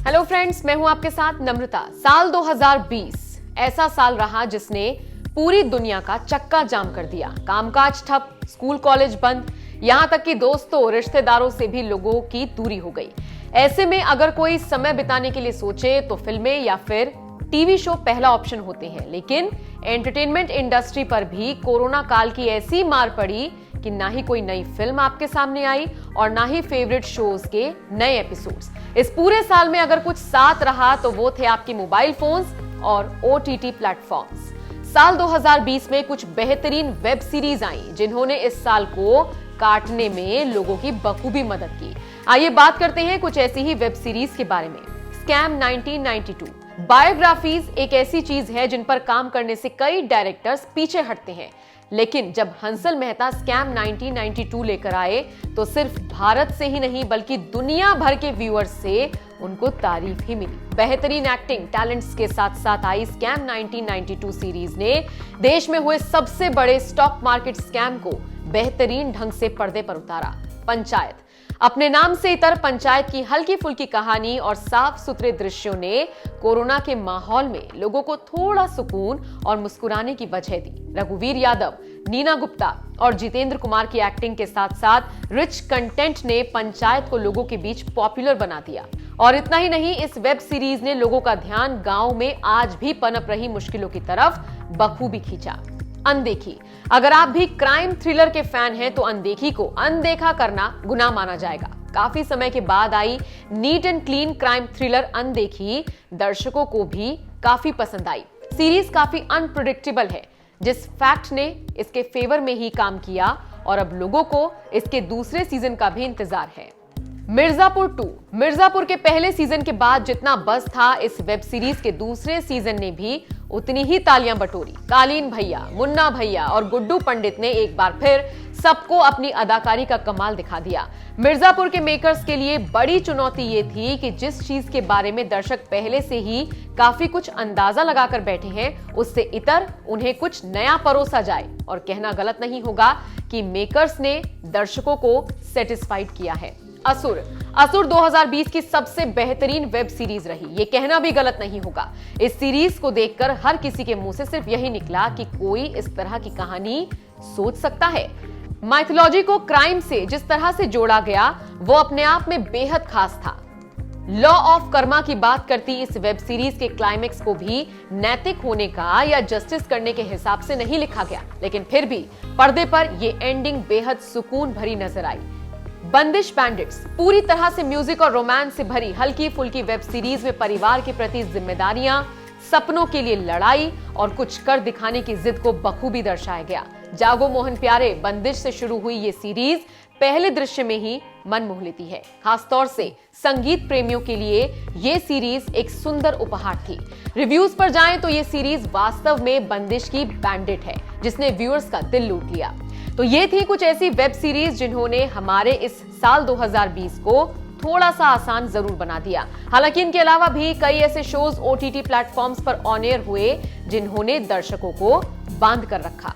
Hello friends, मैं हूं आपके साथ नम्रता। साल 2020 ऐसा साल रहा जिसने पूरी दुनिया का चक्का जाम कर दिया। कामकाज ठप, स्कूल कॉलेज बंद, यहां तक कि दोस्तों रिश्तेदारों से भी लोगों की दूरी हो गई। ऐसे में अगर कोई समय बिताने के लिए सोचे तो फिल्में या फिर टीवी शो पहला ऑप्शन होते हैं। लेकिन एंटरटेनमेंट इंडस्ट्री पर भी कोरोना काल की ऐसी मार पड़ी कि ना ही कोई नई फिल्म आपके सामने आई और ना ही फेवरेट शोज के नए एपिसोड्स। इस पूरे साल में अगर कुछ साथ रहा तो वो थे आपके मोबाइल फोन्स और ओटीटी प्लेटफॉर्म्स। साल 2020 में कुछ बेहतरीन वेब सीरीज आई जिन्होंने इस साल को काटने में लोगों की बखूबी मदद की। आइए बात करते हैं कुछ ऐसी ही वेब सीरीज के बारे में। स्कैम 1992। बायोग्राफीज एक ऐसी चीज है जिन पर काम करने से कई डायरेक्टर्स पीछे हटते हैं, लेकिन जब हंसल मेहता स्कैम 1992 लेकर आए तो सिर्फ भारत से ही नहीं बल्कि दुनिया भर के व्यूअर्स से उनको तारीफ ही मिली। बेहतरीन एक्टिंग टैलेंट्स के साथ साथ आई स्कैम 1992 सीरीज ने देश में हुए सबसे बड़े स्टॉक मार्केट स्कैम को बेहतरीन ढंग से पर्दे पर उतारा। पंचायत अपने नाम से इतर पंचायत की हल्की फुल्की कहानी और साफ सुथरे दृश्यों ने कोरोना के माहौल में लोगों को थोड़ा सुकून और मुस्कुराने की वजह दी। रघुवीर यादव, नीना गुप्ता और जितेंद्र कुमार की एक्टिंग के साथ साथ रिच कंटेंट ने पंचायत को लोगों के बीच पॉपुलर बना दिया। और इतना ही नहीं, इस वेब सीरीज ने लोगों का ध्यान गांव में आज भी पनप रही मुश्किलों की तरफ बखूबी खींचा। अनदेखी। अगर आप भी क्राइम थ्रिलर के फैन हैं तो अनदेखी को अनदेखा करना गुनाह माना जाएगा। काफी समय के बाद आई neat and clean crime thriller अनदेखी दर्शकों को भी काफी पसंद आई। सीरीज काफी अनप्रेडिक्टेबल है, जिस फैक्ट ने इसके फेवर में ही काम किया और अब लोगों को इसके दूसरे सीजन का भी इंतजार है। मिर्जापुर 2। मिर्जापुर के पहले सीजन के बाद जितना बज़ था, इस वेब सीरीज के दूसरे सीजन ने भी उतनी ही तालियां बटोरी। कालीन भैया, मुन्ना भैया और गुड्डू पंडित ने एक बार फिर सबको अपनी अदाकारी का कमाल दिखा दिया। मिर्जापुर के मेकर्स के लिए बड़ी चुनौती ये थी कि जिस चीज के बारे में दर्शक पहले से ही काफी कुछ अंदाजा लगाकर बैठे हैं, उससे इतर उन्हें कुछ नया परोसा जाए। और कहना गलत नहीं होगा कि मेकर्स ने दर्शकों को सेटिस्फाइड किया है। असुर 2020 की सबसे बेहतरीन वेब सीरीज रही, ये कहना भी गलत नहीं होगा। इस सीरीज को देखकर हर किसी के मुंह से सिर्फ यही निकला कि कोई इस तरह की कहानी सोच सकता है। माइथोलॉजी को क्राइम से जिस तरह से जोड़ा गया वो अपने आप में बेहद खास था। लॉ ऑफ कर्मा की बात करती इस वेब सीरीज के क्लाइमेक्स को भी नैतिक होने का या जस्टिस करने के हिसाब से नहीं लिखा गया, लेकिन फिर भी पर्दे पर यह एंडिंग बेहद सुकून भरी नजर आई। बंदिश बैंडिट्स पूरी तरह से म्यूजिक और रोमांस से भरी हल्की फुल्की वेब सीरीज में परिवार के प्रति जिम्मेदारियां, सपनों के लिए लड़ाई और कुछ कर दिखाने की जिद को बखूबी दर्शाया गया। जागो मोहन प्यारे बंदिश से शुरू हुई ये सीरीज पहले दृश्य में ही मन मोह लेती है। खासतौर से संगीत प्रेमियों के लिए ये सीरीज एक सुंदर उपहार थी। रिव्यूज पर जाएं तो ये सीरीज वास्तव में बंदिश की बैंडिट है, जिसने व्यूअर्स का दिल लूट लिया। तो ये थी कुछ ऐसी वेब सीरीज जिन्होंने हमारे इस साल 2020 को थोड़ा सा आसान जरूर बना दिया। हालांकि इनके अलावा भी कई ऐसे शोज ओटीटी प्लेटफॉर्म्स पर ऑन एयर हुए जिन्होंने दर्शकों को बांध कर रखा।